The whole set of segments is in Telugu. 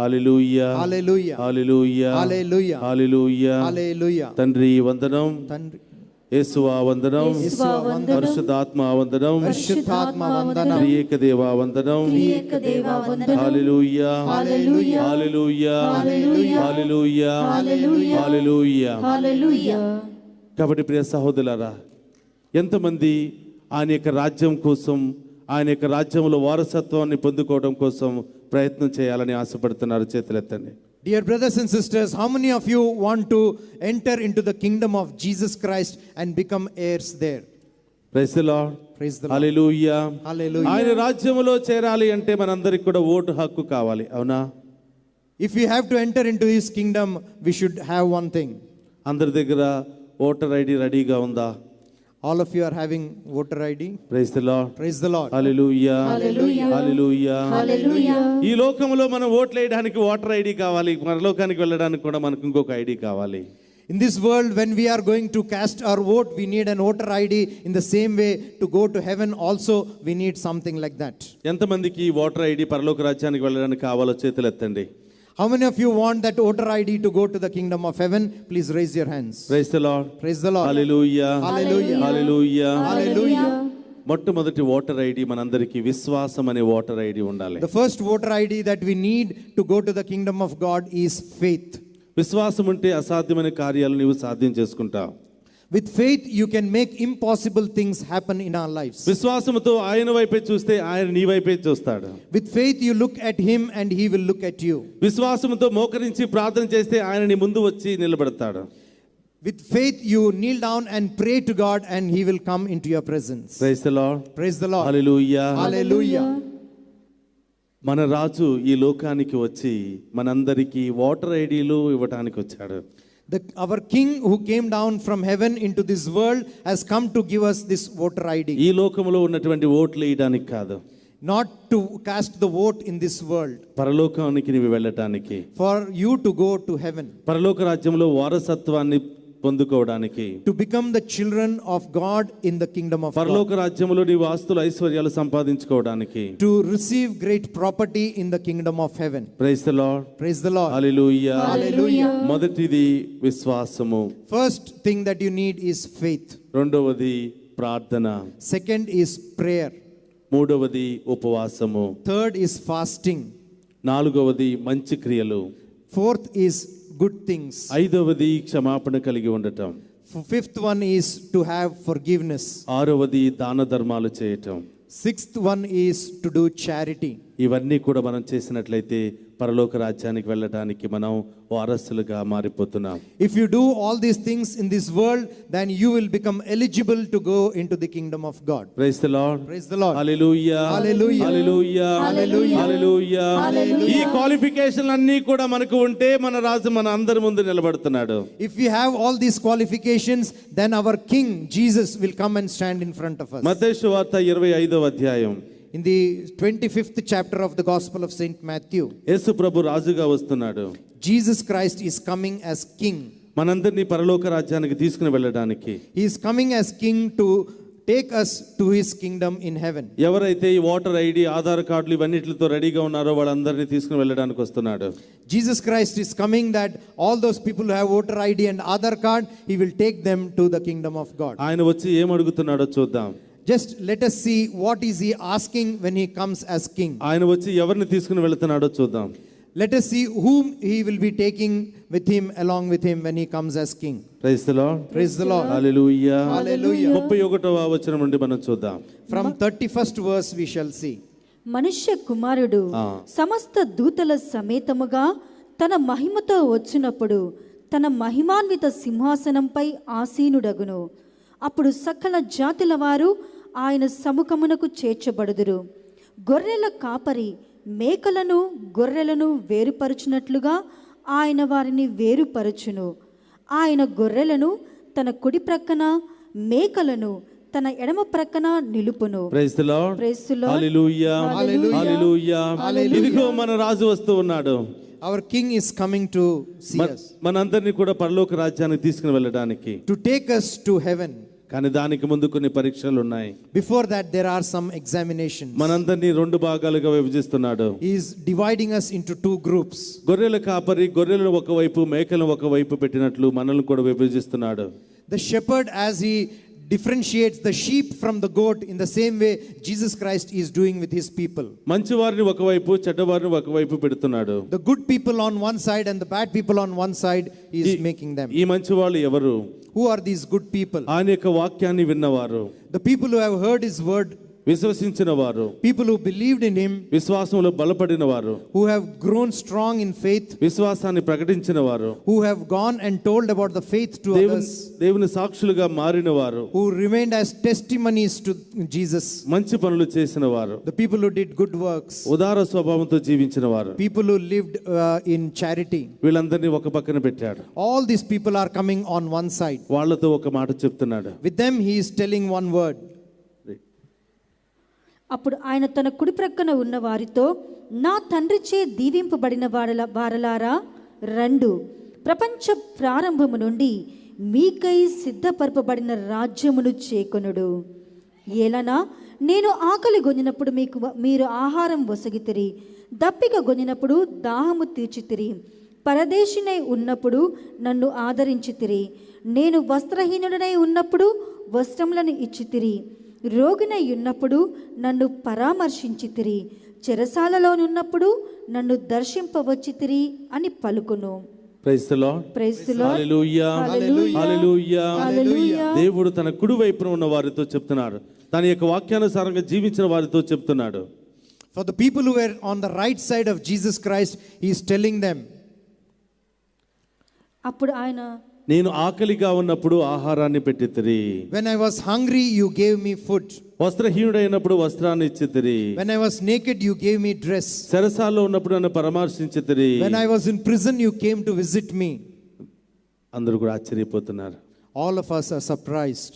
హల్లెలూయా హల్లెలూయా హల్లెలూయా హల్లెలూయా హల్లెలూయా హల్లెలూయా. తండ్రి వందనం, తండ్రి యేసువా వందనం, పరిశుద్ధాత్మ వందనం, పరిశుద్ధాత్మ వందనం, త్రియేక దేవా వందనం. హల్లెలూయా హల్లెలూయా హల్లెలూయా హల్లెలూయా హల్లెలూయా. కాబట్టి ప్రియ సహోదరులారా, ఎంతమంది ఆయన యొక్క రాజ్యం కోసం, ఆయన యొక్క రాజ్యంలో వారసత్వాన్ని పొందుకోవడం కోసం ప్రయత్నం చేయాలని ఆశపడుతున్నారు? చేతులెత్తండి. Dear brothers and sisters, how many of you want to enter into the kingdom of Jesus Christ and become heirs there? Praise the Lord. Praise the Lord. Hallelujah Hallelujah. ఆయన రాజ్యంలో చేరాలి అంటే మనందరికి కూడా ఓటు హక్కు కావాలి, అవునా? If we have to enter into his kingdom, we should have one thing. అందరి దగ్గర ఓటర్ ఐడి రెడీగా ఉందా? All of you are having voter ID. Praise the Lord. Praise the Lord. హల్లెలూయా హల్లెలూయా. ఈ లోకంలో మనం ఓట్లు వేయడానికి ఓటర్ ఐడి కావాలి, పరలోకానికి వెళ్ళడానికి కూడా మనకు ఇంకొక ఐడి కావాలి. In this world, when we are going to cast our vote, we need an voter ID. In the same way, to go to heaven also, we need something like that. ఎంతమందికి ఈ ఓటర్ ఐడి పరలోక రాజ్యానికి వెళ్ళడానికి కావాలో చేతులు ఎత్తండి. How many of you want that voter ID to go to the kingdom of heaven? Please raise your hands. Praise the Lord. Praise the Lord. Hallelujah Hallelujah. Hallelujah Hallelujah. మొట్టమొదటి ఓటర్ ఐడి మనందరికీ విశ్వాసం అనే ఓటర్ ఐడి ఉండాలి. The first voter ID that we need to go to the kingdom of God is faith. విశ్వాసం ఉంటే అసాధ్యమైన కార్యాలు నీవు సాధ్యం చేసుకుంటావు. With faith, you can make impossible things happen in our lives. విశ్వాసముతో ఆయన వైపే చూస్తే ఆయన నీ వైపే చూస్తాడు. With faith, you look at him and he will look at you. విశ్వాసముతో మోకరించి ప్రార్థన చేస్తే ఆయన నీ ముందు వచ్చి నిలబడతాడు. With faith, you kneel down and pray to God and he will come into your presence. Praise the Lord. Praise the Lord. Hallelujah Hallelujah. మన రాజు ఈ లోకానికి వచ్చి మనందరికీ ఓటర్ ఐడీలు ఇవ్వడానికి వచ్చాడు. Our king who came down from heaven into this world has come to give us this voter ID. ఈ లోకంలో ఉన్నటువంటి ఓట్లు వేయడానికి కాదు, Not to cast the vote in this world. పరలోకానికి నీవు వెళ్ళటానికి, For you to go to heaven. పరలోక రాజ్యంలో వారసత్వాన్ని పొందుకోవడానికి, To become the children of God in the kingdom of God. పరలోక రాజ్యంలో నీవు ఆస్తులు ఐశ్వర్యాలు సంపాదించుకోవడానికి, To receive great property in the kingdom of heaven. Praise the lord. Praise the Lord. Hallelujah. Hallelujah. మొదటిది విశ్వాసము, First thing that you need is faith. రెండవది ప్రార్థన, Second is prayer. మూడవది ఉపవాసము, Third is fasting. నాలుగవది మంచి క్రియలు, Fourth is good things. ఐదవది క్షమాపణ కలిగి ఉండటం, Fifth one is to have forgiveness. ఆరవది దాన ధర్మాలు చేయటం. Sixth one is to do charity. ఇవన్నీ కూడా మనం చేసినట్లయితే పరలోక రాజ్యానికి వెళ్ళడానికి మనం వారసులుగా మారిపోతున్నాం. If you do all these things in this world, then you will become eligible to go into the kingdom of God. Praise the Lord. Praise the Lord. Hallelujah Hallelujah. Hallelujah Hallelujah. హల్లెలూయా. ఈ క్వాలిఫికేషన్ అన్నీ కూడా మనకు ఉంటే మన రాజు మన అందరి ముందు నిలబడుతున్నాడు. If we have all these qualifications, then our King Jesus will come and stand in front of us. మత్తయి సువార్త 25వ అధ్యాయం, In the 25th chapter of the Gospel of Saint Matthew, యేసు ప్రభు రాజుగా వస్తున్నాడు. Jesus Christ is coming as King. మనందరినీ పరలోక రాజ్యానికి తీసుకుని వెళ్ళడానికి, He is coming as King to take us to his kingdom in heaven. ఎవరైతే ఈ ఓటర్ ఐడి ఆధార్ కార్డులు ఇవన్నిటితో రెడీగా ఉన్నారో వాళ్ళందరినీ తీసుకుని వెళ్ళడానికి వస్తున్నాడు. Jesus Christ is coming that all those people who have voter ID and Aadhaar card, he will take them to the kingdom of God. ఆయన వచ్చి ఏం అడుగుతున్నాడో చూద్దాం. Just let us see what is he asking when he comes as king. ఆయన వచ్చి ఎవరిని తీసుకుని వెళ్తున్నాడో చూద్దాం. Let us see whom he will be taking with him, along with him, when he comes as king. Praise the Lord. Praise the Lord. Hallelujah. Hallelujah. 31వ వచనం నుండి మనం చూద్దాం. From 31st verse we shall see. మనుష్య కుమారుడు సమస్త దూతల సమేతముగా తన మహిమతో వచ్చినప్పుడు తన మహిమాన్విత సింహాసనంపై ఆసీనుడగును. అప్పుడు సకల జాతుల వారు ఆయన సముఖమునకు చేర్చబడుదురు. గొర్రెల కాపరి మేకలను గొర్రెలను వేరుపరచునట్లుగా ఆయన వారిని వేరుపరచును. ఆయన గొర్రెలను తన కుడి ప్రక్కన, మేకలను తన ఎడమ ప్రక్కన నిలుపును. Praise the Lord. Praise the Lord. Hallelujah. Hallelujah. Hallelujah. ఇదిగో మన రాజు వస్తూ ఉన్నాడు. Our king is coming to see us. మనందరినీ కూడా పరలోక రాజ్యానికి తీసుకుని వెళ్ళడానికి, to take us to heaven. కానీ దానికి ముందు కొన్ని పరీక్షలు ఉన్నాయి. Before that, there are some examinations. మనందరినీ రెండు భాగాలుగా విభజిస్తున్నాడు. He is dividing us into two groups. గొర్రెల కాపరి గొర్రెలను ఒకవైపు మేకలను ఒకవైపు పెట్టినట్లు మనల్ని కూడా విభజిస్తున్నాడు. The shepherd, as he differentiates the sheep from the goat, in the same way Jesus Christ is doing with his people. మంచివారిని ఒకవైపు చెడ్డవారిని ఒకవైపు పెడుతున్నాడు. The good people on one side and the bad people on one side, he is making them. ఈ మంచివాళ్ళు ఎవరు? Who are these good people? ఆయన యొక్క వాక్యాన్ని విన్నవారు, The people who have heard his word, విశ్వసించిన వారు, people who believed in him, విశ్వాసంలో బలపడిన వారు, who have grown strong in faith, విశ్వాసాన్ని ప్రకటించిన వారు, who have gone and told about the faith to others, దేవుని సాక్షులుగా మారిన వారు, who remained as testimonies to Jesus, మంచి పనులు చేసిన వారు, the people who did good works, ఉదార స్వభావంతో జీవించిన వారు, people who lived in charity. వీళ్ళందరినీ ఒక పక్కన పెట్టాడు. All these people are coming on one side. వాళ్ళతో ఒక మాట చెప్తున్నాడు. With them he is telling one word. అప్పుడు ఆయన తన కుడి ప్రక్కన ఉన్న వారితో, నా తండ్రిచే దీవింపబడిన వారలారా రండు, ప్రపంచ ప్రారంభము నుండి మీకై సిద్ధపరపబడిన రాజ్యమును చేకొనుడు. ఏలనా నేను ఆకలి గొనినప్పుడు మీరు ఆహారం వసగితిరి, దప్పిక గొనినప్పుడు దాహము తీర్చితిరి, పరదేశినై ఉన్నప్పుడు నన్ను ఆదరించితిరి, నేను వస్త్రహీనుడనై ఉన్నప్పుడు వస్త్రములను ఇచ్చితిరి, రోగినై ఉన్నప్పుడు నన్ను పరామర్శించితిరి, చెరసాలలోనున్నప్పుడు నన్ను దర్శింపవచ్చితిరి అని పలుకును. Praise the Lord. Praise the Lord. Hallelujah. Hallelujah. Hallelujah. దేవుడు తన కుడి వైపున ఉన్న వారితో చెప్తున్నాడు, తన యొక్క వాక్యానుసారంగా జీవించిన వారితో చెప్తున్నాడు. For the people who were on the right side of Jesus Christ, he is telling them. అప్పుడు ఆయన, నేను ఆకలిగా ఉన్నప్పుడు ఆహారాన్ని పెట్టితిరి, When I was hungry, you gave me food. వస్త్రహీనుడైనప్పుడు వస్త్రాన్ని ఇచ్చితిరి, When I was naked, you gave me dress. చెరసాల్లో ఉన్నప్పుడు నన్ను పరామర్శించితిరి. When I was in prison, you came to visit me. అందరూ కూడా ఆశ్చర్యపోతున్నారు. All of us are surprised.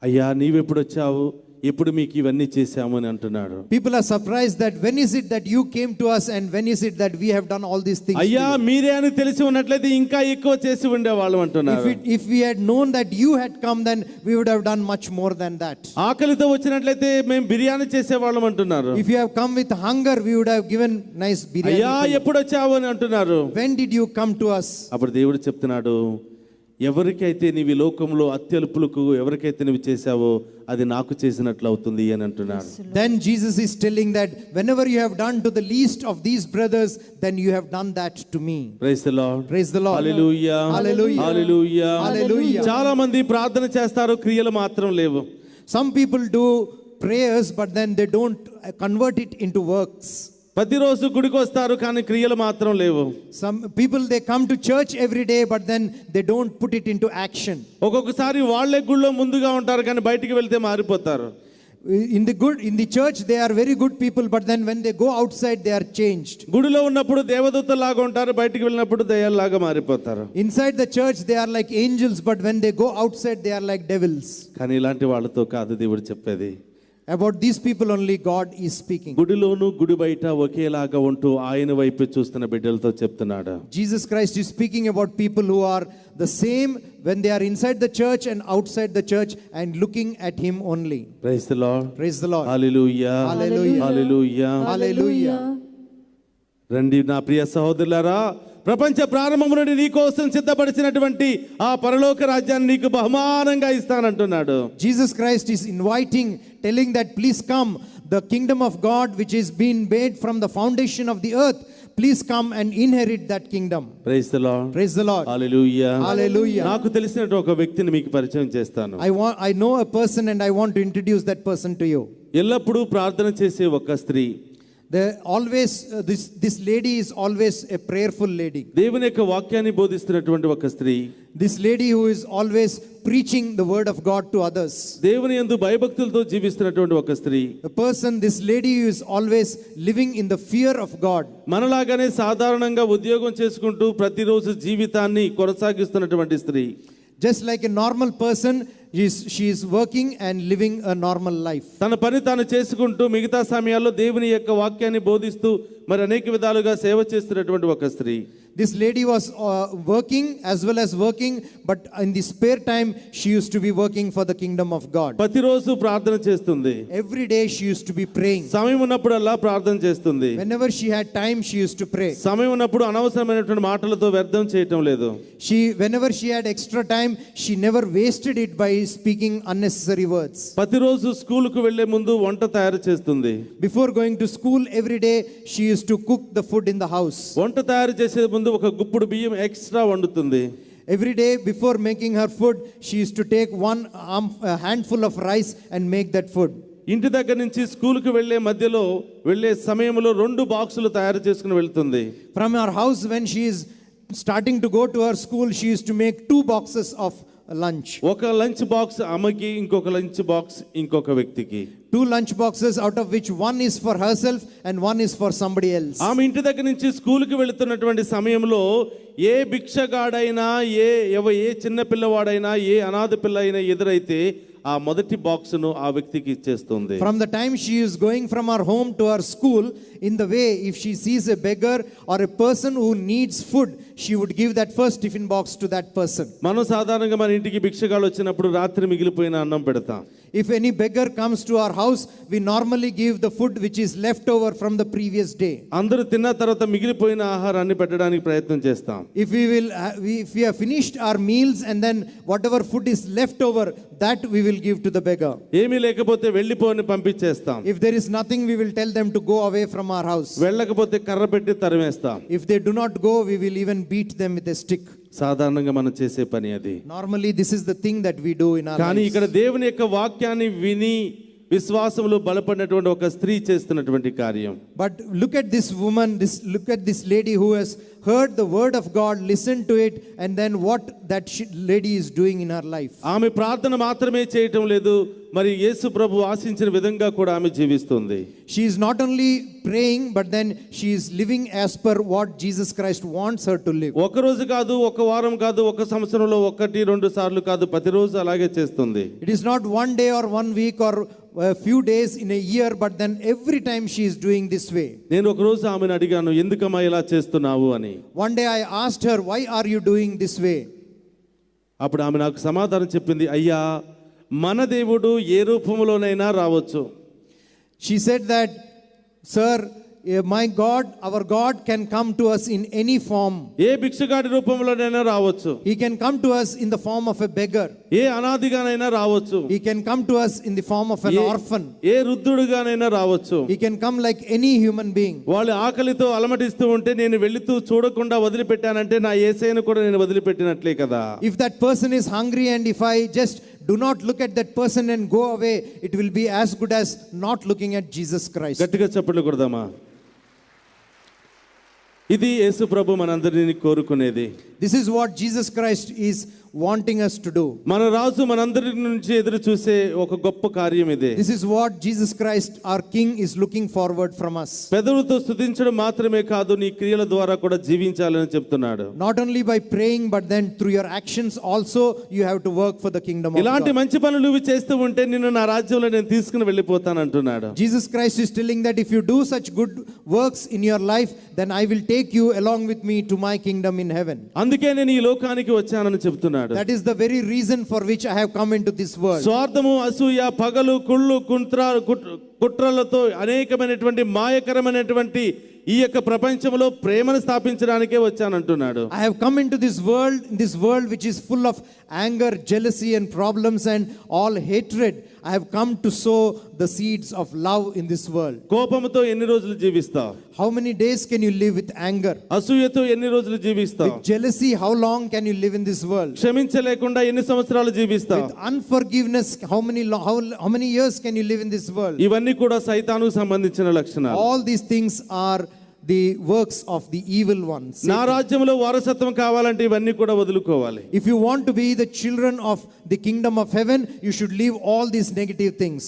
అయ్యా నీవెప్పుడు వచ్చావు, ఎప్పుడు మీకు ఇవన్నీ చేశాము అని అంటున్నాడు. People are surprised that when is it that you came to us and when is it that we have done all these things. అయ్యా మీరే అని తెలిసి ఉన్నట్లయితే ఇంకా ఎక్కువ చేసి ఉండేవాళ్ళం అంటున్నారు. If we had known that you had come, then we would have done much more than that. ఆకలితో వచ్చినట్లయితే మేము బిర్యానీ చేసేవాళ్ళం అంటున్నారు. If you have come with hunger, we would have given nice biryani. అయ్యా ఎప్పుడు వచ్చావు అని అంటున్నారు. When did you come to us? అప్పుడు దేవుడు చెప్తున్నాడు, ఎవరికైతే నీవి లోకంలో అత్యల్పులకు ఎవరికైతే నువ్వు చేశావో అది నాకు చేసినట్లు అవుతుంది అని అంటున్నాడు. Then Jesus is telling that whenever you have done to the least of these brothers, then you have done that to me. Praise the Lord. Praise the Lord. Hallelujah. Hallelujah. Hallelujah. Hallelujah. చాలా మంది ప్రార్థన చేస్తారు, క్రియలు మాత్రం లేవు. Some people do prayers, but then they don't convert it into works. ప్రతిరోజు గుడికి వస్తారు కానీ క్రియలు మాత్రం లేవు. Some people, they come to church every day, but then they don't put it into action. ఒక్కొక్కసారి వాళ్ళే గుడిలో ముందుగా ఉంటారు కానీ బయటికి వెళ్తే మారిపోతారు. In the church they are very good people, but then when they go outside they are changed. గుడిలో ఉన్నప్పుడు దేవదూతలాగా ఉంటారు, బయటికి వెళ్ళినప్పుడు దయ్యాల్లాగా మారిపోతారు. Inside the church they are like angels, but when they go outside they are like devils. కానీ ఇలాంటి వాళ్ళతో కాదు దేవుడు చెప్పేది. About these people only God is speaking. గుడిలోను గుడి బయట ఒకేలాగా ఉంటూ ఆయన వైపు చూస్తున్న బిడ్డలతో చెప్తున్నాడు. Jesus Christ is speaking about people who are the same when they are inside the church and outside the church and looking at him only. Praise the Lord. Praise the Lord. Hallelujah. Hallelujah. Hallelujah. Hallelujah. రండి నా ప్రియ సహోదరులారా, ప్రపంచ ప్రారంభం నుండి నీ కోసం సిద్ధపరిచినటువంటి ఆ పరలోక రాజ్యాన్ని నీకు బహుమానంగా ఇస్తానంటున్నాడు. Jesus Christ is inviting, telling that please come, the kingdom of God which is being made from the foundation of the earth, please come and inherit that kingdom. Praise the Lord. Praise the Lord. Hallelujah. Hallelujah. నాకు తెలిసిన ఒక వ్యక్తిని మీకు పరిచయం చేస్తాను. I know a person and I want to introduce that person to you. ఎల్లప్పుడూ ప్రార్థన చేసే ఒక స్త్రీ. This lady is always a prayerful lady. దేవుని యొక్క వాక్యాన్ని బోధిస్తున్నటువంటి ఒక స్త్రీ. This lady who is always preaching the word of God to others. దేవుని యందు భయభక్తులతో జీవిస్తున్నటువంటి ఒక స్త్రీ. This lady who is always living in the fear of God. మనలాగానే సాధారణంగా ఉద్యోగం చేసుకుంటూ ప్రతిరోజు జీవితాన్ని కొనసాగిస్తున్నటువంటి స్త్రీ. Just like a normal person, she is working and living a normal life. తన పని తాను చేసుకుంటూ మిగతా సమయాల్లో దేవుని యొక్క వాక్యాన్ని బోధిస్తూ మరి అనేక విధాలుగా సేవ చేస్తున్నటువంటి ఒక స్త్రీ. This lady was working as well as working, but in the spare time, she used to be working for the kingdom of God. ప్రతిరోజు ప్రార్థన చేస్తుంది. Every day she used to be praying. సమయం ఉన్నప్పుడల్లా ప్రార్థన చేస్తుంది. Whenever she had time, she used to pray. సమయం ఉన్నప్పుడు అనవసరమైనటువంటి మాటలతో వ్యర్థం చేయటం లేదు. Whenever she had extra time, she never wasted it by speaking unnecessary words. ప్రతిరోజు స్కూలుకు వెళ్లే ముందు వంట తయారు చేస్తుంది. Before going to school every day, she used to cook the food in the house. వంట తయారు చేసే ముందు ఒక గుప్పుడు బియ్యం ఎక్స్ట్రా వండుతుంది. Every day before making her food, she used to take a handful of rice and make that food. ఇంటి దగ్గర నుంచి స్కూలుకు వెళ్లే మధ్యలో వెళ్లే సమయంలో 2 బాక్సులు తయారు చేసుకుని వెళ్తుంది. From her house, when she is starting to go to her school, she used to make 2 boxes of lunch. ఒక లంచ్ బాక్స్ ఆమెకి, ఇంకొక లంచ్ బాక్స్ ఇంకొక వ్యక్తికి. 2 lunch boxes, out of which one is for herself and one is for somebody else. ఆమె ఇంటి దగ్గర నుంచి స్కూలుకి వెళుతున్నటువంటి సమయంలో ఏ భిక్షగాడైనా, ఏ చిన్న పిల్లవాడైనా, ఏ అనాథ పిల్ల అయినా ఎదురైతే ఆ మొదటి బాక్స్ను ఆ వ్యక్తికి ఇచ్చేస్తుంది. From the time she is going from her home to her school, in the way, if she sees a beggar or a person who needs food, she would give that first tiffin box to that person. మనం సాధారణంగా మన ఇంటికి భిక్షగాడు వచ్చినప్పుడు రాత్రి మిగిలిపోయిన అన్నం పెడతాం. If any beggar comes to our house, we normally give the food which is left over from the previous day. అందరూ తిన్న తర్వాత మిగిలిపోయిన ఆహారాన్ని పెట్టడానికి ప్రయత్నం చేస్తాం. If we have finished our meals and then whatever food is left over, that we will give to the beggar. ఏమీ లేకపోతే వెళ్ళిపోని పంపించేస్తాం. If there is nothing, we will tell them to go away from our house. వెళ్ళకపోతే కర్ర పెట్టి తరిమేస్తాం. If they do not go, we will even beat them with a stick. సాధారణంగా మనం చేసే పని అది. Normally this is the thing that we do in our కానీ lives. ఇక్కడ దేవుని యొక్క వాక్యాన్ని విని విశ్వాసంలో బలపడినటువంటి ఒక స్త్రీ చేస్తున్నటువంటి కార్యం. But look at this woman, look at this lady who has heard the word of God, listened to it, and then what that lady is doing in her life. ఆమె ప్రార్థన మాత్రమే చేయటం లేదు, మరి యేసు ప్రభు ఆశించిన విధంగా కూడా ఆమె జీవిస్తుంది. She is not only praying, but then she is living as per what Jesus Christ wants her to live. ఒక రోజు కాదు, ఒక వారం కాదు, ఒక సంవత్సరంలో 1-2 సార్లు కాదు, ప్రతిరోజు అలాగే చేస్తుంది. It is not one day or 1 week or a few days in a year, but then every time she is doing this way. నేను ఒక రోజు ఆమెను అడిగాను, ఎందుకమ్మా ఇలా చేస్తున్నావు అని. One day I asked her, why are you doing this way? అప్పుడు ఆమె నాకు సమాధానం చెప్పింది, అయ్యా మన దేవుడు ఏ రూపంలోనైనా రావచ్చు. She said that, sir, my God, our God can come to us in any form. ఏ భిక్షగాడి రూపంలోనైనా రావచ్చు. He can come to us in the form of a beggar. ఏ అనాథిగానైనా రావచ్చు. He can come to us in the form of an orphan. ఏ వృద్ధుడుగానైనా రావచ్చు. He can come like any human being. వాళ్ళు ఆకలితో అలమటిస్తూ ఉంటే నేను వెళుతూ చూడకుండా వదిలిపెట్టానంటే నా యేసయ్యను కూడా నేను వదిలిపెట్టినట్లే కదా. If that person is hungry and if I just do not look at that person and go away, it will be as good as not looking at Jesus Christ. గట్టిగా చప్పట్లు కొడదామా? ఇది యేసు ప్రభు మనందరిని కోరుకునేది. This is what Jesus Christ is wanting us to do. మన రాజు మనందరి నుంచి ఎదురు చూసే ఒక గొప్ప కార్యం ఇదే. This is what Jesus Christ, our King, is looking forward from us. పెదవులతో స్తుతించడం మాత్రమే కాదు, నీ క్రియల ద్వారా కూడా జీవించాలని చెప్తున్నాడు. Not only by praying, but then through your actions also you have to work for the kingdom of ఇలాంటి God. మంచి పనులు నువ్వు చేస్తూ ఉంటే నిన్ను నా రాజ్యంలో నేను తీసుకుని వెళ్ళిపోతాను అంటున్నాడు. Jesus Christ is telling that if you do such good works in your life, then I will take you along with me to my kingdom in heaven. అందుకే నేను ఈ లోకానికి వచ్చానని చెప్తున్నాడు. That is the very reason for which I have come into this world. స్వార్థము, అసూయ, పగలు, కుళ్ళు, కుట్రలతో అనేకమైనటువంటి మాయకరమైనటువంటి ఈ యొక్క ప్రపంచంలో ప్రేమను స్థాపించడానికే వచ్చానంటున్నాడు. I have come into this world which is full of anger, jealousy and problems and all hatred. I have come to sow the seeds of love in this world. కోపంతో ఎన్ని రోజులు జీవిస్తావు? How many days can you live with anger? అసూయతో ఎన్ని రోజులు జీవిస్తావు? With jealousy, how long can you live in this world? క్షమించలేకుండా ఎన్ని సంవత్సరాలు జీవిస్తావు? With unforgiveness, how many years can you live in this world? ఇవన్నీ కూడా సైతానుకు సంబంధించిన లక్షణాలు. All these things are the works of the evil ones. నా రాజ్యంలో వారసత్వం కావాలంటే ఇవన్నీ కూడా వదులుకోవాలి. If you want to be the children of the kingdom of heaven, you should leave all these negative things.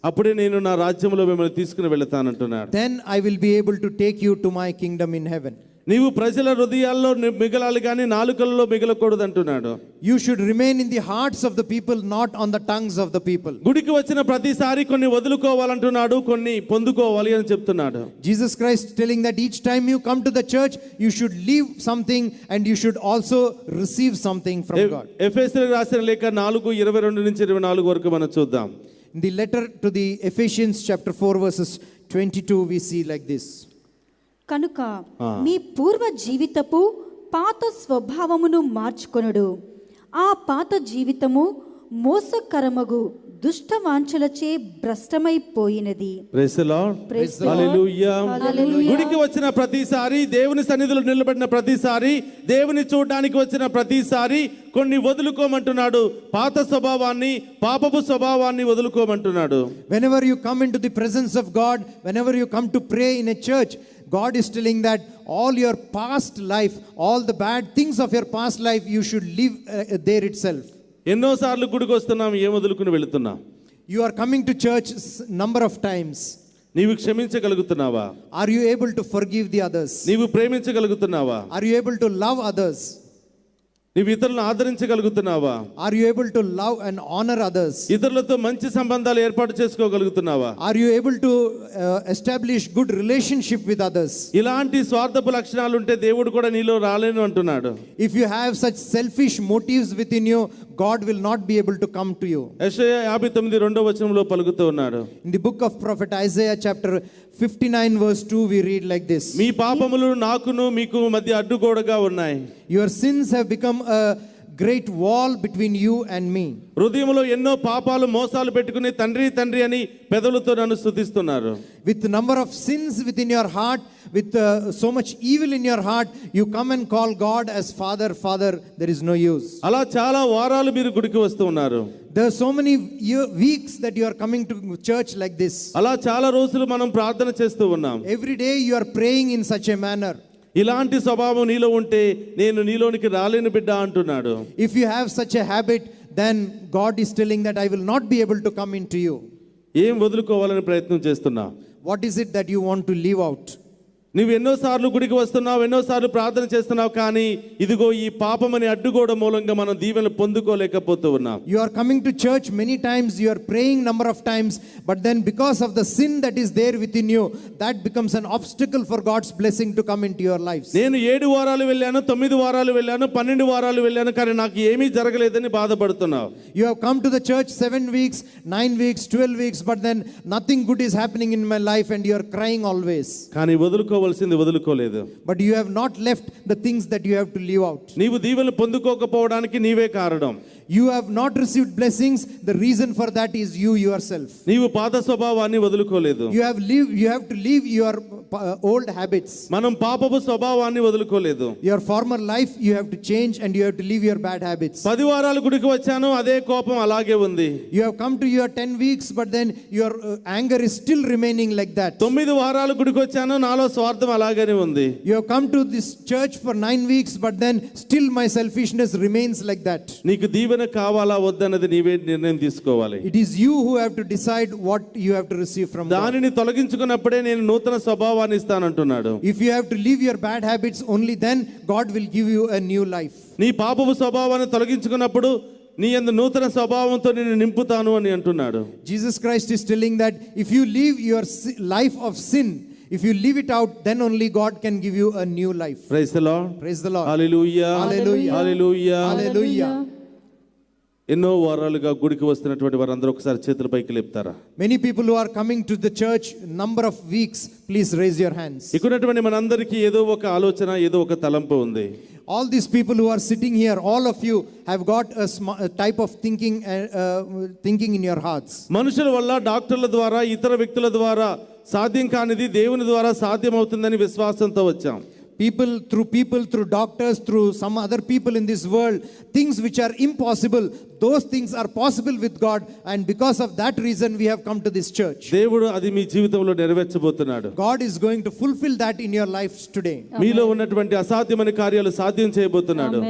అప్పుడే నేను నా రాజ్యంలో మిమ్మల్ని తీసుకుని వెళ్తానంటున్నాడు. Then I will be able to take you to my kingdom in heaven. నీవు ప్రజల హృదయాల్లో మిగలాలి కానీ నాలుకలలో మిగలకూడదు అంటున్నాడు. You should remain in the hearts of the people, not on the tongues of the people. గుడికి వచ్చిన ప్రతిసారి కొన్ని వదులుకోవాలంటున్నాడు, కొన్ని పొందుకోవాలి అని చెప్తున్నాడు. Jesus Christ telling that each time you come to the church, you should leave something and you should also receive something from God. ఎఫెసీయులకు రాసిన లేఖ 4:22 నుంచి 24 వరకు మనం చూద్దాం. In the letter to the Ephesians chapter 4 verses 22 we see like this. కనుక మీ పూర్వ జీవితపు పాత స్వభావమును మార్చుకొనుడు. ఆ పాత జీవితము మోసకరమగు దుష్ట వాంఛలచే భ్రష్టమైపోయినది. Praise the lord. Praise the Lord. Hallelujah. Hallelujah. గుడికి వచ్చిన ప్రతిసారి, దేవుని సన్నిధిలో నిలబడిన ప్రతిసారి, దేవుని చూడడానికి వచ్చిన ప్రతిసారి కొన్ని వదులుకోమంటున్నాడు. పాత స్వభావాన్ని, పాపపు స్వభావాన్ని వదులుకోమంటున్నాడు. Whenever you come into the presence of God, whenever you come to pray in a church, God is telling that all your past life, all the bad things of your past life, you should leave there itself. ఎన్నోసార్లు గుడికి వస్తున్నాం, ఏం వదులుకుని వెళుతున్నాం? You are coming to church number of times. నీవు క్షమించగలుగుతున్నావా? Are you able to forgive the others? నీవు ప్రేమించగలుగుతున్నావా? Are you able to love others? నీవు ఇతరులను ఆదరించగలుగుతున్నావా? Are you able to love and honor others? ఇతరులతో మంచి సంబంధాలు ఏర్పాటు చేసుకోగలుగుతున్నావా? Are you able to establish good relationship with others? ఇలాంటి స్వార్థపు లక్షణాలు ఉంటే దేవుడు కూడా నీలో రాలేను అంటున్నాడు. If you have such selfish motives within you, God will not be able to come to you. యెషయా 59:2 పలుకుతూ ఉన్నాడు. In the book of prophet Isaiah chapter 59 verse 2 we read like this. మీ పాపములు నాకును మీకు మధ్య అడ్డుగోడగా ఉన్నాయి. Your sins have become a great wall between you and me. హృదయంలో ఎన్నో పాపాలు మోసాలు పెట్టుకుని తండ్రి తండ్రి అని పెదవులతో నన్ను స్తుతిస్తున్నారు. With the number of sins within your heart, with so much evil in your heart, you come and call God as Father, Father. There is no use. అలా చాలా వారాలు మీరు గుడికి వస్తూ ఉన్నారు. There are so many weeks that you are coming to church like this. అలా చాలా రోజులు మనం ప్రార్థన చేస్తూ ఉన్నాం. Every day you are praying in such a manner. ఇలాంటి స్వభావం నీలో ఉంటే నేను నీలోనికి రాలేను బిడ్డ అంటున్నాడు. If you have such a habit, then God is telling that I will not be able to come into you. ఏం వదులుకోవాలని ప్రయత్నం చేస్తున్నా? What is it that you want to leave out? నువ్వు ఎన్నోసార్లు గుడికి వస్తున్నావు, ఎన్నోసార్లు ప్రార్థన చేస్తున్నావు, కానీ ఇదిగో ఈ పాపమని అడ్డుకోవడం మూలంగా మనం దీవెనలు పొందుకోలేకపోతూ ఉన్నాం. You are coming to church many times, you are praying number of times, but then because of the sin that is there within you, that becomes an obstacle for God's blessing to come into your lives. నేను 7 వారాలు వెళ్ళాను, 9 వారాలు వెళ్ళాను, 12 వారాలు వెళ్ళాను, కానీ నాకు ఏమీ జరగలేదని బాధపడుతున్నావు. You have come to the church 7 weeks, 9 weeks, 12 weeks, but then nothing good is happening in my life and you are crying always. కానీ వదులుకోవాల్సింది వదులుకోలేదు. But you have not left the things that you have to leave out. నీవు దీవెనలు పొందుకోకపోవడానికి నీవే కారణం. You have not received blessings. The reason for that is you yourself. నీవు పాత స్వభావాన్ని వదులుకోలేదు. You have to leave your old habits. మనం పాపపు స్వభావాన్ని వదులుకోలేదు. Your former life you have to change and you have to leave your bad habits. 10 వారాలు గుడికి వచ్చాను, అదే కోపం అలాగే ఉంది. You have come to your 10 weeks, but then your anger is still remaining like that. 9 వారాలు గుడికి వచ్చాను, నాలో స్వార్థం అలాగనే ఉంది. You have come to this church for 9 weeks, but then still my selfishness remains like that. నీకు దీవెన కావాలా వద్దన్నది నీవే నిర్ణయం తీసుకోవాలి. It is you who have to decide what you have to receive from God. దానిని తొలగించుకున్నప్పుడే నేను నూతన స్వభావాన్ని ఇస్తానంటున్నాడు. If you have to leave your bad habits, only then God will give you a new life. నీ పాపపు స్వభావాన్ని తొలగించుకున్నప్పుడు నీ యందు నూతన స్వభావంతో నిన్ను నింపుతాను అని అంటున్నాడు. Jesus Christ is telling that if you leave your life of sin, if you leave it out, then only God can give you a new life. Praise the Lord. Praise the Lord. Hallelujah. Hallelujah. Hallelujah. Hallelujah. ఎన్నో వారాలుగా గుడికి వస్తున్నటువంటి వారందరూ ఒకసారి చేతుల పైకి లేపుతారా? Many people who are coming to the church number of weeks, please raise your hands. ఇక్కడటువంటి మనందరికీ ఏదో ఒక ఆలోచన, ఏదో ఒక తలంపు ఉంది. All these people who are sitting here, all of you have got a type of thinking in your hearts. మనుషుల వల్ల, డాక్టర్ల ద్వారా, ఇతర వ్యక్తుల ద్వారా సాధ్యం కానిది దేవుని ద్వారా సాధ్యమవుతుందని విశ్వాసంతో వచ్చాం. People, through doctors, through some other people in this world, things which are impossible, those things are possible with God, and because of that reason we have come to this church. దేవుడు అది మీ జీవితంలో నెరవేర్చబోతున్నాడు. God is going to fulfill that in your lives today. మీలో ఉన్నటువంటి అసాధ్యమైన కార్యాలు సాధ్యం చేయబోతున్నాడు.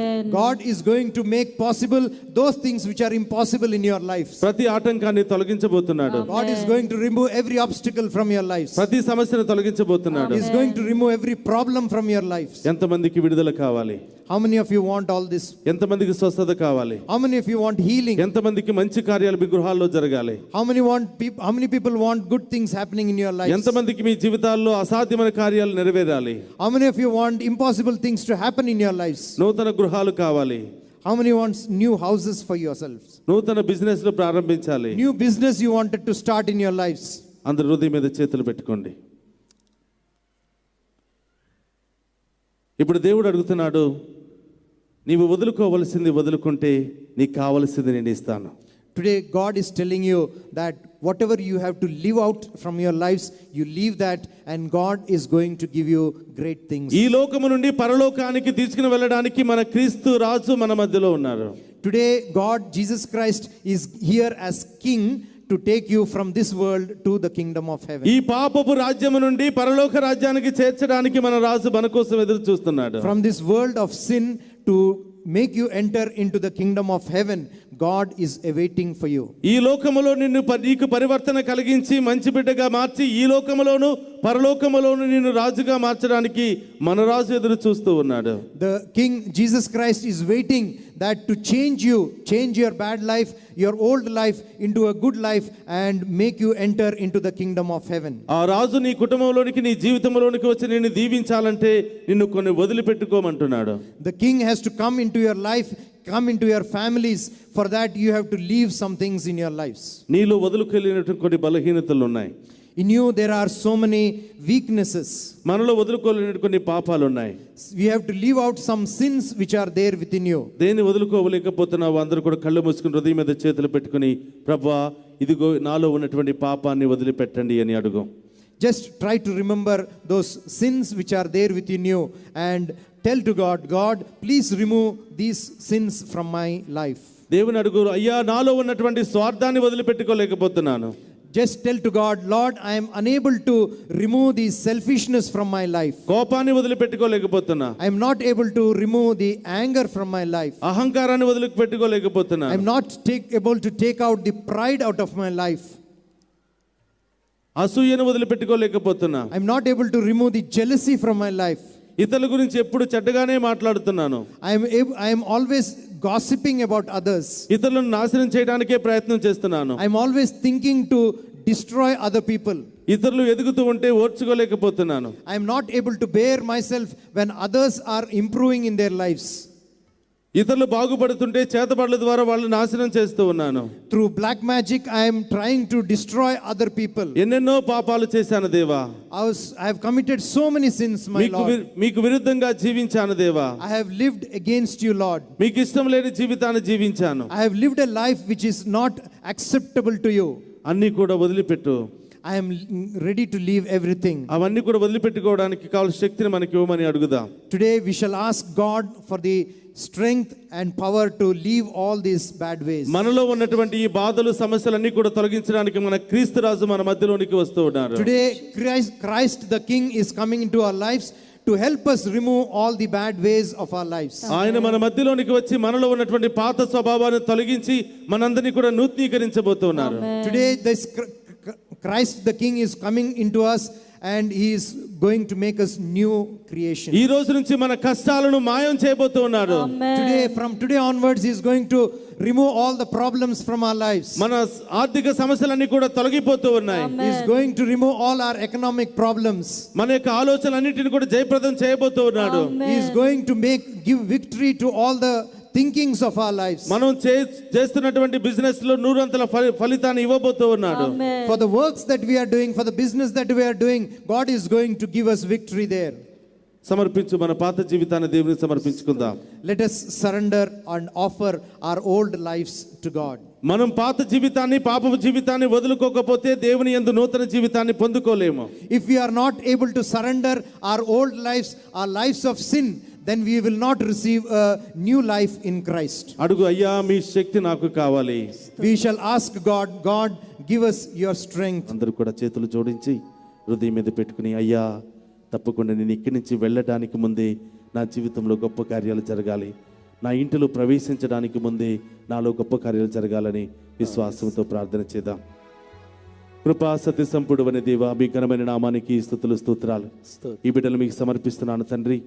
God is going to make possible those things which are impossible in your lives. ప్రతి ఆటంకాన్ని తొలగించబోతున్నాడు. God is going to remove every obstacle from your lives. ప్రతి సమస్యను తొలగించబోతున్నాడు. He is going to remove every problem from your lives. ఎంతమందికి విడుదల కావాలి? How many of you want all this? ఎంతమందికి స్వస్థత కావాలి? How many of you want healing? ఎంతమందికి మంచి కార్యాలు మీ గృహాల్లో జరగాలి? How many people want good things happening in your lives? ఎంతమందికి మీ జీవితాల్లో అసాధ్యమైన కార్యాలు నెరవేరాలి? How many of you want impossible things to happen in your lives? నూతన గృహాలు కావాలి? How many wants new houses for yourselves? నూతన బిజినెస్ లు ప్రారంభించాలి? New business you wanted to start in your lives? అందరి హృదయం మీద చేతులు పెట్టుకోండి. ఇప్పుడు దేవుడు అడుగుతున్నాడు, నీవు వదులుకోవలసింది వదులుకుంటే నీకు కావలసింది నేను ఇస్తాను. Today God is telling you that whatever you have to live out from your lives, you leave that, and God is going to give you great things. ఈ లోకము నుండి పరలోకానికి తీసుకుని వెళ్ళడానికి మన క్రీస్తు రాజు మన మధ్యలో ఉన్నారు. Today God, Jesus Christ, is here as King to take you from this world to the kingdom of heaven. ఈ పాపపు రాజ్యము నుండి పరలోక రాజ్యానికి చేర్చడానికి మన రాజు మన కోసం ఎదురు చూస్తున్నాడు. From this world of sin to make you enter into the kingdom of heaven, God is awaiting for you. ఈ లోకములో నీకు పరివర్తన కలిగించి మంచి బిడ్డగా మార్చి ఈ లోకములోను పరలోకములోను నిన్ను రాజుగా మార్చడానికి మన రాజు ఎదురు చూస్తూ ఉన్నాడు. The King Jesus Christ is waiting that to change your bad life, your old life into a good life, and make you enter into the kingdom of heaven. ఆ రాజు నీ కుటుంబంలోనికి నీ జీవితంలోనికి వచ్చి నిన్ను దీవించాలంటే నిన్ను కొన్ని వదిలిపెట్టుకోమంటున్నాడు. The King has to come into your life, come into your families. For that you have to leave some things in your lives. నీలో వదులుకోలేనటువంటి కొన్ని బలహీనతలు ఉన్నాయి. In you there are so many weaknesses. మనలో వదులుకోలేని కొన్ని పాపాలు ఉన్నాయి. We have to leave out some sins which are there within you. దేన్ని వదులుకోలేకపోతున్నావు? అందరూ కూడా కళ్ళు మూసుకుని హృదయం మీద చేతులు పెట్టుకుని, ప్రభువా ఇదిగో నాలో ఉన్నటువంటి పాపాన్ని వదిలిపెట్టండి అని అడుగు. Just try to remember those sins which are there within you and tell to God, God, please remove these sins from my life. దేవుని అడుగు, అయ్యా నాలో ఉన్నటువంటి స్వార్థాన్ని వదిలిపెట్టుకోలేకపోతున్నాను. Just tell to God, Lord, I am unable to remove the selfishness from my life. కోపాన్ని వదిలిపెట్టుకోలేకపోతున్నా. I am not able to remove the anger from my life. అహంకారాన్ని వదిలిపెట్టుకోలేకపోతున్నా. I am not able to take out the pride out of my life. అసూయను వదిలిపెట్టుకోలేకపోతున్నా. I am not able to remove the jealousy from my life. ఇతరుల గురించి ఎప్పుడు చెడ్డగానే మాట్లాడుతున్నాను. I am always gossiping about others. ఇతరులను నాశనం చేయడానికే ప్రయత్నం చేస్తున్నాను. I am always thinking to destroy other people. ఇతరులు ఎదుగుతూ ఉంటే ఓర్చుకోలేకపోతున్నాను. I am not able to bear myself when others are improving in their lives. ఇతరులు బాగుపడుతుంటే చేతబడుల ద్వారా వాళ్ళని నాశనం చేస్తూ ఉన్నాను. Through black magic I am trying to destroy other people. ఎన్నెన్నో పాపాలు చేశాను దేవా. I have committed so many sins, my Lord. మీకు విరుద్ధంగా జీవించాను దేవా. I have lived against you, Lord. మీకు ఇష్టం లేని జీవితాన్ని జీవించాను. I have lived a life which is not acceptable to you. అన్నీ కూడా వదిలిపెట్టు. I am ready to leave everything. అవన్నీ కూడా వదిలిపెట్టుకోవడానికి కావాల్సిన శక్తిని మనకి ఇవ్వమని అడుగుదాం. Today we shall ask God for the strength and power to leave all these bad ways. మనలో ఉన్నటువంటి ఈ బాధలు సమస్యలన్నీ కూడా తొలగించడానికి మన క్రీస్తు రాజు మన మధ్యలోనికి వస్తూ ఉన్నారు. Today Christ the King is coming into our lives to help us remove all the bad ways of our lives. ఆయన మన మధ్యలోనికి వచ్చి మనలో ఉన్నటువంటి పాత స్వభావాన్ని తొలగించి మనందరినీ కూడా నూతనీకరించబోతున్నారు. Today this Christ the King is coming into us and he is going to make us new creation. ఈ రోజు నుంచి మన కష్టాలను మాయం చేయబోతున్నాడు. Today from today onwards he is going to remove all the problems from our lives. మన ఆర్థిక సమస్యలన్నీ కూడా తొలగిపోతూ ఉన్నాయి. He is going to remove all our economic problems. మన యొక్క ఆలోచనలన్నిటిని కూడా జయప్రదం చేయబోతూ ఉన్నాడు. He is going to give victory to all the thinkings of our lives. మనం చేస్తున్నటువంటి బిజినెస్ లో నూరంతల ఫలితాన్ని ఇవ్వబోతూ ఉన్నాడు. For the works that we are doing, for the business that we are doing, God is going to give us victory there. సమర్పించు, మన పాత జీవితాన్ని దేవునికి సమర్పించుకుందాం. Let us surrender and offer our old lives to God. మనం పాత జీవితాన్ని పాపపు జీవితాన్ని వదులుకోకపోతే దేవుని యందు నూతన జీవితాన్ని పొందుకోలేము. If we are not able to surrender our old lives, our lives of sin, then we will not receive a new life in Christ. అడుగు, అయ్యా మీ శక్తి నాకు కావాలి. We shall ask God, God, give us your strength. అందరూ కూడా చేతులు జోడించి హృదయం మీద పెట్టుకుని, అయ్యా తప్పకుండా నేను ఇక్కడి నుంచి వెళ్ళడానికి ముందే నా జీవితంలో గొప్ప కార్యాలు జరగాలి, నా ఇంటిలో ప్రవేశించడానికి ముందే నాలో గొప్ప కార్యాలు జరగాలని విశ్వాసంతో ప్రార్థన చేద్దాం. కృపా సత్య సంపుడు అనే దేవా, మీ ఘనమైన నామానికి స్తుతులు స్తోత్రాలు. ఈ బిడ్డలు మీకు సమర్పిస్తున్నాను తండ్రి.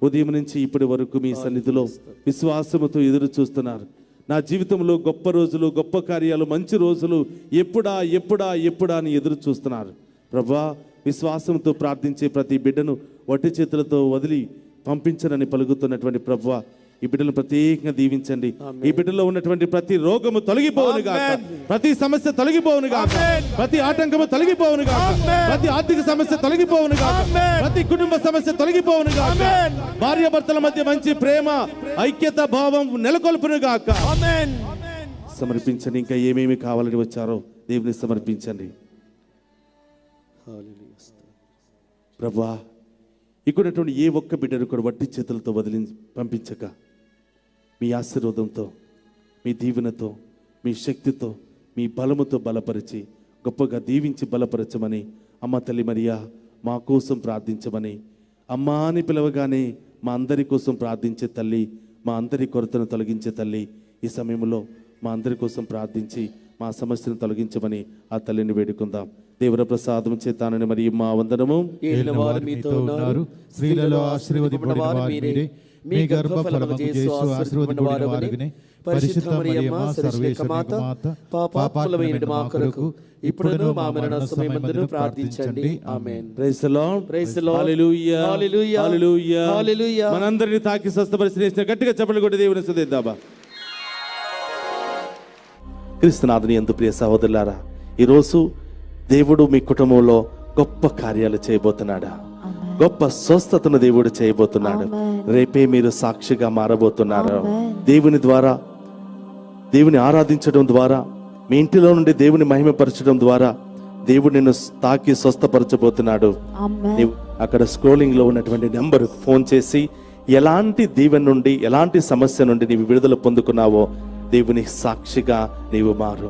ఉదయం నుంచి ఇప్పటి వరకు మీ సన్నిధిలో విశ్వాసముతో ఎదురు చూస్తున్నారు. నా జీవితంలో గొప్ప రోజులు, గొప్ప కార్యాలు, మంచి రోజులు ఎప్పుడా ఎప్పుడా ఎప్పుడా అని ఎదురు చూస్తున్నారు. ప్రభువా, విశ్వాసంతో ప్రార్థించే ప్రతి బిడ్డను వట్టి చేతులతో వదిలి పంపించనని పలుకుతున్నటువంటి ప్రభువా, ఈ బిడ్డలను ప్రత్యేకంగా దీవించండి. ఈ బిడ్డలో ఉన్నటువంటి ప్రతి రోగము తొలగిపోవును గాక, ప్రతి సమస్య తొలగిపోవును గాక, ప్రతి ఆటంకము తొలగిపోవును గాక, ప్రతి ఆర్థిక సమస్య తొలగిపోవును గాక, ప్రతి కుటుంబ సమస్య తొలగిపోవును గాక, భార్యాభర్తల మధ్య మంచి ప్రేమ, ఐక్యత భావం నెలకొల్పును గాక. సమర్పించండి. ఇంకా ఏమేమి కావాలని వచ్చారో దేవుని సమర్పించండి. ప్రభువా, ఇక్కడ ఏ ఒక్క బిడ్డను కూడా వట్టి చేతులతో వదిలి పంపించక, మీ ఆశీర్వాదంతో, మీ దీవెనతో, మీ శక్తితో, మీ బలముతో బలపరిచి గొప్పగా దీవించి బలపరచమని అమ్మ తల్లి మరియా మా కోసం ప్రార్థించమని, అమ్మా అని పిలవగానే మా అందరి కోసం ప్రార్థించే తల్లి, మా అందరి కొరతను తొలగించే తల్లి, ఈ సమయంలో మా అందరి కోసం ప్రార్థించి మా సమస్యను తొలగించమని ఆ తల్లిని వేడుకుందాం. దేవుని ప్రసాదం చేతానని మరి మా వందనము. ఏలినవారు మీతో ఉన్నారు, స్త్రీలలో ఆశీర్వదింపబడిన వారు మీరే, మీ గర్భఫలము యేసు ఆశీర్వదింపబడిన వారుగనే. పరిశుద్ధ మరియమ్మ సర్వేశ్వరుని మాత, పాపాత్ములమైన మా కొరకు ఇప్పుడును మా మరణ సమయమందును ప్రార్థించండి. Amen. Praise the Lord. Praise the Lord. Hallelujah. Hallelujah. Hallelujah. Hallelujah. మనందరిని తాకి స్వస్థపరిచిన గట్టిగా చప్పట్లు కొట్టి దేవుని స్తుతిద్దామా. క్రీస్తునాథుని యందు ప్రియ సహోదరులారా, ఈరోజు దేవుడు మీ కుటుంబంలో గొప్ప కార్యాలు చేయబోతున్నాడా? గొప్ప స్వస్థతను దేవుడు చేయబోతున్నాడు. రేపే మీరు సాక్షిగా మారబోతున్నారు. దేవుని ద్వారా, దేవుని ఆరాధించడం ద్వారా, మీ ఇంటిలో నుండి దేవుని మహిమపరచడం ద్వారా దేవుడు నిన్ను తాకి స్వస్థపరచబోతున్నాడు. నీవు అక్కడ స్క్రోలింగ్ లో ఉన్నటువంటి నెంబర్ ఫోన్ చేసి ఎలాంటి దీవెన నుండి, ఎలాంటి సమస్య నుండి నీవు విడుదల పొందుకున్నావో దేవుని సాక్షిగా నీవు మారు.